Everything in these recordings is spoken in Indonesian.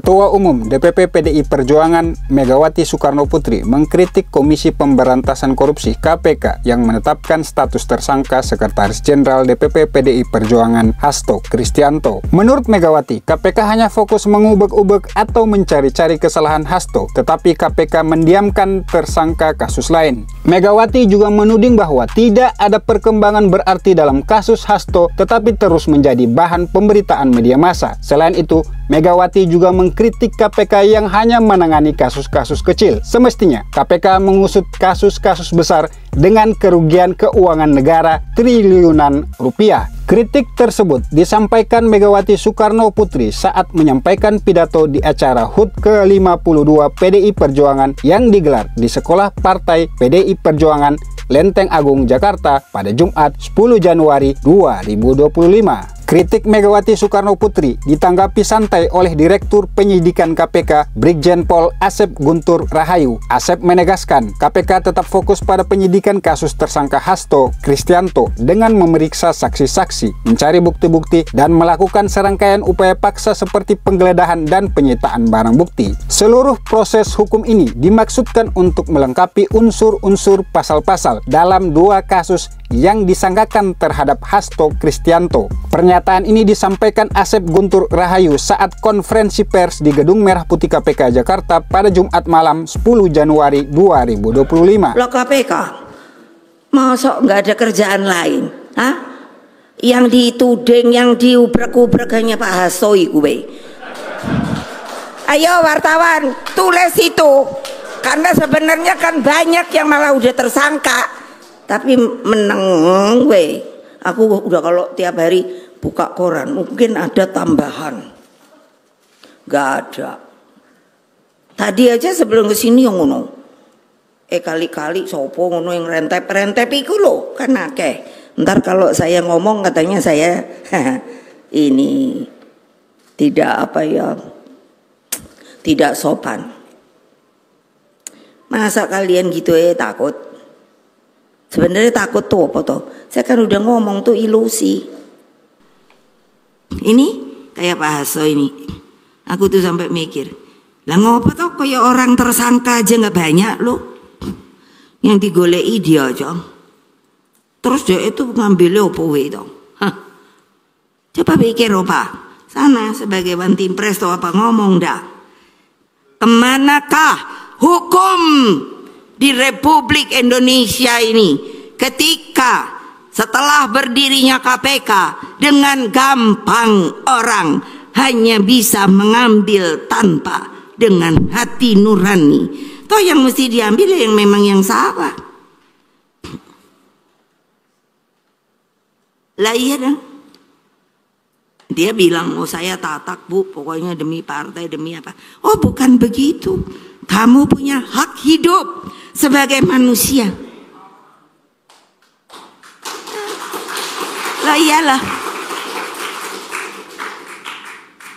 Ketua Umum DPP PDI Perjuangan Megawati Soekarnoputri mengkritik Komisi Pemberantasan Korupsi (KPK) yang menetapkan status tersangka Sekretaris Jenderal DPP PDI Perjuangan Hasto Kristianto. Menurut Megawati, KPK hanya fokus mengubek-ubek atau mencari-cari kesalahan Hasto, tetapi KPK mendiamkan tersangka kasus lain. Megawati juga menuding bahwa tidak ada perkembangan berarti dalam kasus Hasto, tetapi terus menjadi bahan pemberitaan media massa. Selain itu, Megawati juga mengkritik KPK yang hanya menangani kasus-kasus kecil. Semestinya, KPK mengusut kasus-kasus besar dengan kerugian keuangan negara triliunan rupiah. Kritik tersebut disampaikan Megawati Soekarnoputri saat menyampaikan pidato di acara HUT ke-52 PDI Perjuangan yang digelar di Sekolah Partai PDI Perjuangan Lenteng Agung, Jakarta pada Jumat 10 Januari 2025. Kritik Megawati Soekarnoputri ditanggapi santai oleh Direktur Penyidikan KPK Brigjen Pol Asep Guntur Rahayu. Asep menegaskan KPK tetap fokus pada penyidikan kasus tersangka Hasto Kristianto dengan memeriksa saksi-saksi, mencari bukti-bukti, dan melakukan serangkaian upaya paksa seperti penggeledahan dan penyitaan barang bukti. Seluruh proses hukum ini dimaksudkan untuk melengkapi unsur-unsur pasal-pasal dalam dua kasus yang disangkakan terhadap Hasto Kristianto. Pernyataan ini disampaikan Asep Guntur Rahayu saat konferensi pers di Gedung Merah Putih KPK Jakarta pada Jumat malam 10 Januari 2025. Loh KPK, masa nggak ada kerjaan lain? Hah? Yang dituding, yang diubrek-ubrek hanya Pak Hasto gue. Ayo wartawan, tulis itu. Karena sebenarnya kan banyak yang malah udah tersangka. Tapi meneng we. Aku udah kalau tiap hari buka koran mungkin ada tambahan. Gak ada. Tadi aja sebelum kesini yang ngono. Kali-kali sopo ngono yang rentep-rentep iku lho kan akeh. Ntar kalau saya ngomong katanya saya ini tidak apa ya, tidak sopan. Masa kalian gitu takut? Sebenarnya takut tuh apa tuh? Saya kan udah ngomong tuh ilusi. Ini kayak Pak Hasto ini. Aku tuh sampai mikir, lah ngopo tuh kayak orang tersangka aja nggak banyak loh. Yang digoleki dia aja. Terus dia itu ngambilnya opo itu. Coba pikir apa? Sana sebagai one team press tuh apa ngomong dah. Kemanakah hukum di Republik Indonesia ini ketika setelah berdirinya KPK dengan gampang orang hanya bisa mengambil tanpa dengan hati nurani. Toh yang mesti diambil yang memang yang salah. Lah iya dong. Dia bilang, oh saya tatak bu, pokoknya demi partai, demi apa. Oh bukan begitu. Kamu punya hak hidup sebagai manusia. Lah iyalah.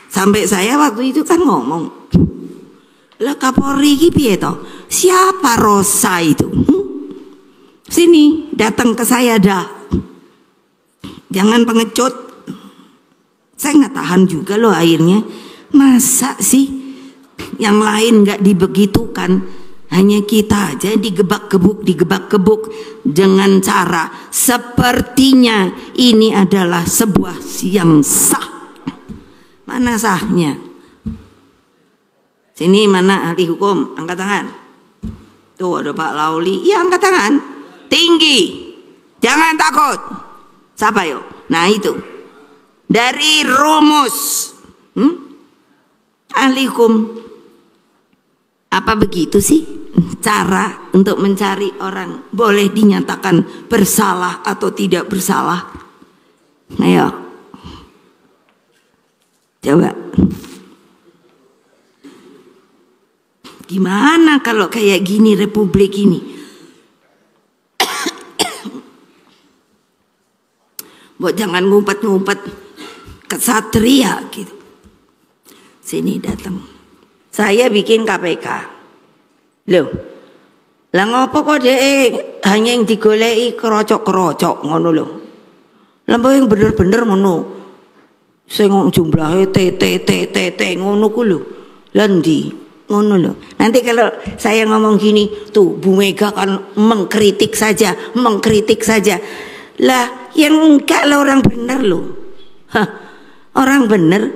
Sampai saya waktu itu kan ngomong, lah Kapolri iki piye toh? Siapa Rosa itu? Sini, datang ke saya dah. Jangan pengecut. Saya nggak tahan juga loh akhirnya. Masa sih yang lain nggak dibegitukan, hanya kita aja digebak-gebuk dengan cara sepertinya ini adalah sebuah yang sah. Mana sahnya? Sini mana ahli hukum? Angkat tangan. Tuh ada Pak Lauli. Ya angkat tangan. Tinggi. Jangan takut. Siapa yo? Nah itu. Dari rumus. Ahli hukum. Apa begitu sih cara untuk mencari orang boleh dinyatakan bersalah atau tidak bersalah? Ayo, coba. Gimana kalau kayak gini republik ini? Buat jangan ngumpet-ngumpet kesatria gitu. Sini datang. Saya bikin KPK. Loh. Lah ngopo kok dhek hanya yang digoleki kerocok-kerocok ngono lho. Lah yang bener-bener ngono. Sing jumlahe TT ngono ku lho. Lendi, ngono loh. Nanti kalau saya ngomong gini, tuh Bu Mega kan mengkritik saja. Lah, yang enggak lah orang benar loh. Hah, orang benar.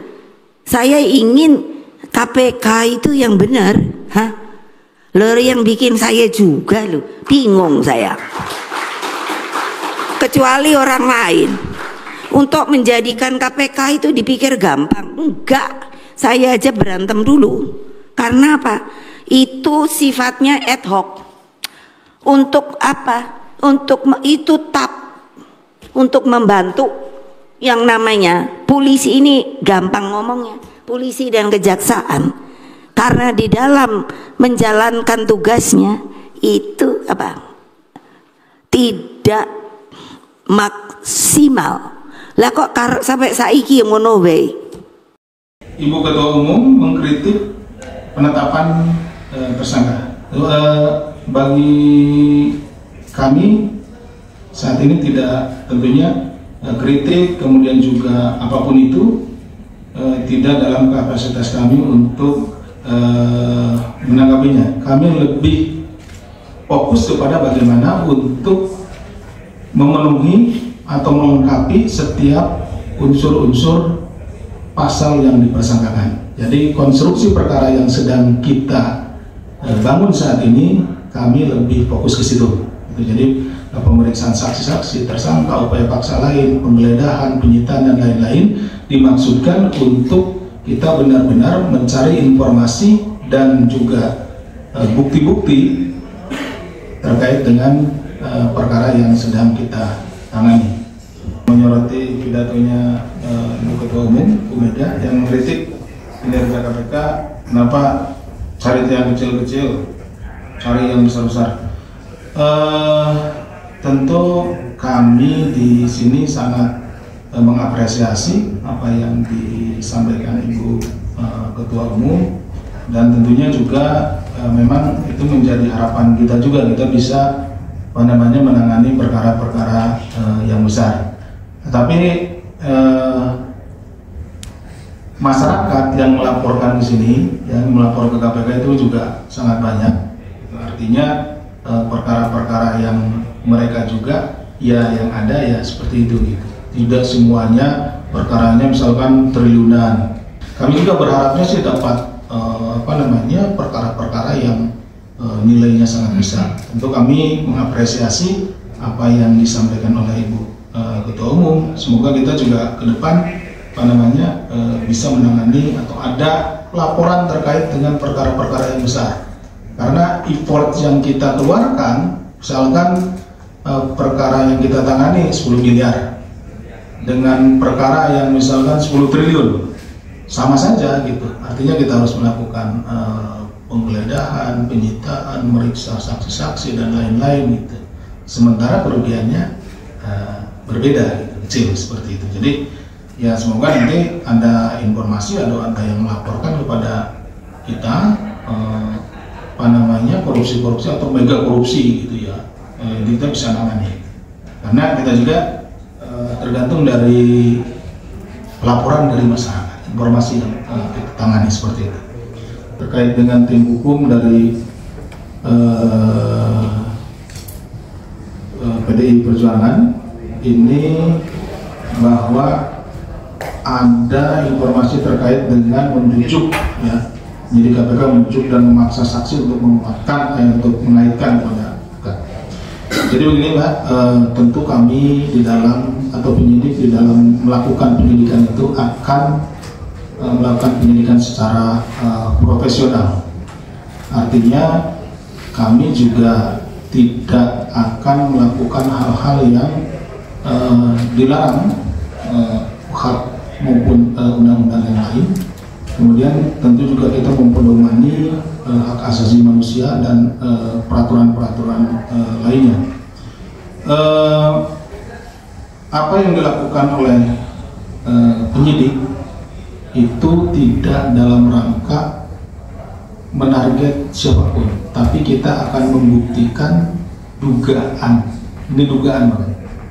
Saya ingin KPK itu yang benar. Hah? Loh, yang bikin saya juga loh. Bingung saya. Kecuali orang lain. Untuk menjadikan KPK itu dipikir gampang. Enggak. Saya aja berantem dulu. Karena apa? Itu sifatnya ad hoc. Untuk apa? Untuk untuk membantu yang namanya polisi ini, gampang ngomongnya, polisi dan kejaksaan. Karena di dalam menjalankan tugasnya itu apa? Tidak maksimal. Lah kok sampai saiki ngono wae. Ibu Ketua Umum mengkritik penetapan tersangka. Bagi kami saat ini tidak, tentunya kritik kemudian juga apapun itu tidak dalam kapasitas kami untuk menanggapinya. Kami lebih fokus kepada bagaimana untuk memenuhi atau melengkapi setiap unsur-unsur pasal yang dipersangkakan. Jadi konstruksi perkara yang sedang kita bangun saat ini, kami lebih fokus ke situ. Jadi pemeriksaan saksi-saksi, tersangka, upaya paksa lain, penggeledahan, penyitaan dan lain-lain dimaksudkan untuk kita benar-benar mencari informasi dan juga bukti-bukti terkait dengan perkara yang sedang kita tangani. Menyoroti pidatonya Ibu Ketua Umum, Bu Mega, yang mengkritik kinerja KPK, kenapa cari yang kecil-kecil, cari yang besar-besar. Tentu kami di sini sangat mengapresiasi apa yang disampaikan Ibu Ketua Umum, dan tentunya juga memang itu menjadi harapan kita juga, kita bisa menangani perkara-perkara yang besar. Tetapi masyarakat yang melaporkan di sini, yang melapor ke KPK itu juga sangat banyak. Artinya perkara-perkara yang mereka juga ya yang ada ya seperti itu gitu. Tidak semuanya perkaranya misalkan triliunan. Kami juga berharapnya sih dapat perkara-perkara yang nilainya sangat besar. Tentu kami mengapresiasi apa yang disampaikan oleh Ibu Ketua Umum. Semoga kita juga ke depan bisa menangani atau ada laporan terkait dengan perkara-perkara yang besar. Karena effort yang kita keluarkan, misalkan perkara yang kita tangani 10 miliar dengan perkara yang misalkan 10 triliun, sama saja gitu. Artinya kita harus melakukan penggeledahan, penyitaan, meriksa saksi-saksi dan lain-lain gitu. Sementara kerugiannya berbeda gitu, kecil seperti itu. Jadi ya semoga nanti ada informasi atau ada yang melaporkan kepada kita korupsi-korupsi atau mega korupsi gitu ya, kita bisa nangani. Karena kita juga tergantung dari laporan dari masyarakat, informasi yang kita tangani seperti itu. Terkait dengan tim hukum dari PDI Perjuangan ini, bahwa ada informasi terkait dengan menunjuk ya, jadi KPK menunjuk dan memaksa saksi untuk menguatkan untuk mengaitkan kepada bukan. Jadi begini Mbak, tentu kami di dalam atau penyidik di dalam melakukan penyidikan itu akan melakukan penyidikan secara profesional. Artinya kami juga tidak akan melakukan hal-hal yang dilarang hak maupun undang-undang yang lain. Kemudian tentu juga kita mempedomani hak asasi manusia dan peraturan-peraturan lainnya. Apa yang dilakukan oleh penyidik itu tidak dalam rangka menarget siapapun, tapi kita akan membuktikan dugaan, ini dugaan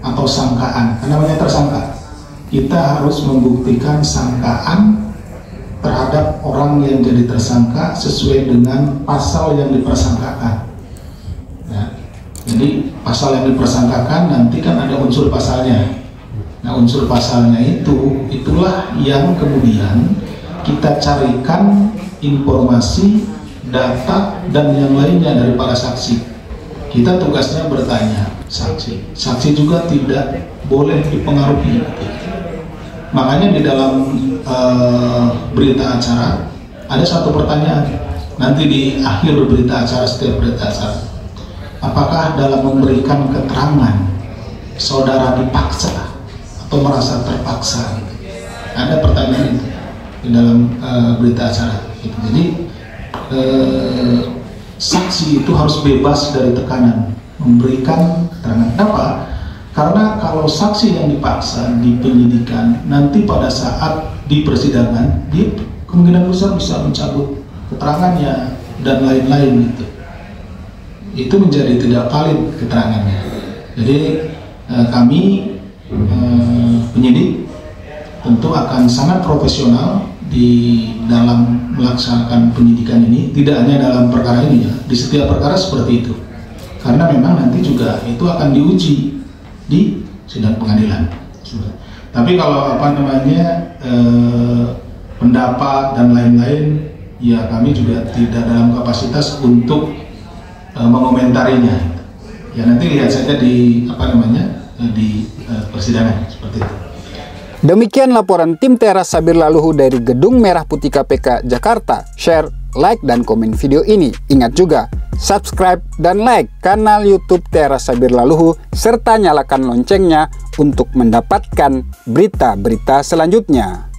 atau sangkaan, karena namanya tersangka. Kita harus membuktikan sangkaan terhadap orang yang jadi tersangka sesuai dengan pasal yang dipersangkakan. Ya. Jadi pasal yang dipersangkakan nanti kan ada unsur pasalnya. Nah, unsur pasalnya itulah yang kemudian kita carikan informasi, data, dan yang lainnya dari para saksi. Kita tugasnya bertanya saksi. Saksi juga tidak boleh dipengaruhi. Makanya di dalam berita acara ada satu pertanyaan. Nanti di akhir berita acara, setiap berita acara, apakah dalam memberikan keterangan saudara dipaksa atau merasa terpaksa? Ada pertanyaan itu di dalam berita acara. Jadi saksi itu harus bebas dari tekanan memberikan keterangan. Kenapa? Karena kalau saksi yang dipaksa di penyidikan, nanti pada saat di persidangan dia kemungkinan besar bisa mencabut keterangannya dan lain-lain gitu. Itu menjadi tidak valid keterangannya. Jadi kami penyidik tentu akan sangat profesional di dalam melaksanakan penyidikan ini, tidak hanya dalam perkara ini ya, di setiap perkara seperti itu. Karena memang nanti juga itu akan diuji di sidang pengadilan. Tapi kalau pendapat dan lain-lain, ya kami juga tidak dalam kapasitas untuk mengomentarinya. Ya nanti lihat saja di di persidangan seperti itu. Demikian laporan tim Teras Sabir Laluhu dari Gedung Merah Putih KPK Jakarta. Share, like, dan komen video ini. Ingat juga, subscribe dan like kanal YouTube Teras Sabir Laluhu serta nyalakan loncengnya untuk mendapatkan berita-berita selanjutnya.